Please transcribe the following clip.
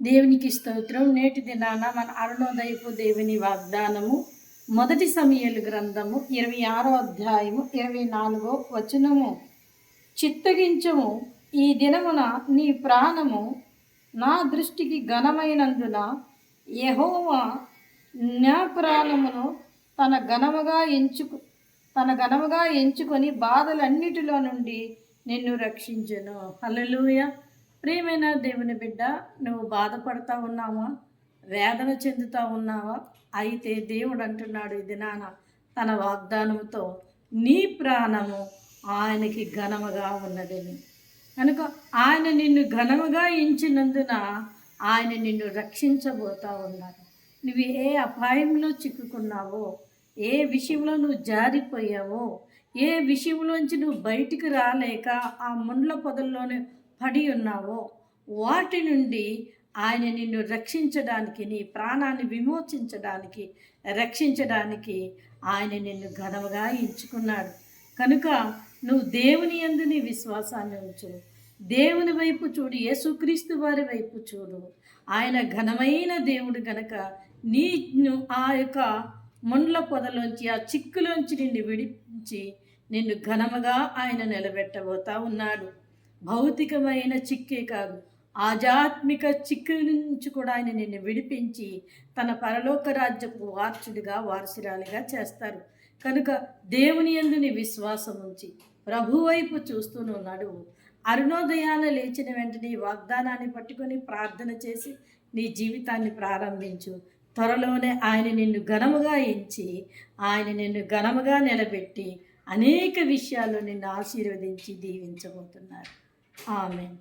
దేవునికి స్తోత్రం. నేటి దినాన మన అరుణోదయపు దేవుని వాగ్దానము మొదటి సమూయేలు గ్రంథము 26వ అధ్యాయము 24వ వచనము. చిత్తగించము, ఈ దినమున నీ ప్రాణము నా దృష్టికి ఘనమైనందున యెహోవా నా ప్రాణమును తన ఘనముగా ఎంచుకొని బాధలన్నిటిలో నుండి నిన్ను రక్షించెను. హల్లెలూయా. ప్రియమైన దేవుని బిడ్డ, నువ్వు బాధపడతా ఉన్నావా? వేదన చెందుతూ ఉన్నావా? అయితే దేవుడు అంటున్నాడు ఈ దినాన తన వాగ్దానంతో, నీ ప్రాణము ఆయనకి ఘనముగా ఉన్నదని. కనుక ఆయన నిన్ను ఘనముగా ఎంచినందున ఆయన నిన్ను రక్షించబోతా ఉన్నాడు. నువ్వు ఏ అపాయంలో చిక్కుకున్నావో, ఏ విషయంలో నువ్వు జారిపోయావో, ఏ విషయంలోంచి నువ్వు బయటికి రాలేక ఆ ముండ్ల పొదల్లోనే పడి ఉన్నావో, వాటి నుండి ఆయన నిన్ను రక్షించడానికి, నీ ప్రాణాన్ని విమోచించడానికి, రక్షించడానికి ఆయన నిన్ను ఘనముగా ఎంచుకున్నాడు. కనుక నువ్వు దేవుని యందు నీ విశ్వాసాన్ని ఉంచు. దేవుని వైపు చూడు, యేసుక్రీస్తు వారి వైపు చూడు. ఆయన ఘనమైన దేవుడు గనక నిన్ను ఆ యొక్క ముండ్ల పొదలోంచి, ఆ చిక్కులోంచి నిన్ను విడిపించి నిన్ను ఘనముగా ఆయన నిలబెట్టబోతా ఉన్నాడు. భౌతికమైన చిక్కే కాదు, ఆధ్యాత్మిక చిక్కు నుంచి కూడా ఆయన నిన్ను విడిపించి తన పరలోక రాజ్యపు వారసురాలిగా చేస్తారు. కనుక దేవుని యందు నీ విశ్వాసం ఉంచి ప్రభు వైపు చూస్తూను నడువు. అరుణోదయాన లేచిన వెంటనే ఈ వాగ్దానాన్ని పట్టుకొని ప్రార్థన చేసి నీ జీవితాన్ని ప్రారంభించు. త్వరలోనే ఆయన నిన్ను ఘనముగా ఎంచి, ఆయన నిన్ను ఘనముగా నిలబెట్టి అనేక విషయాల్లో నిన్ను ఆశీర్వదించి దీవించబోతున్నారు. ఆమేన్.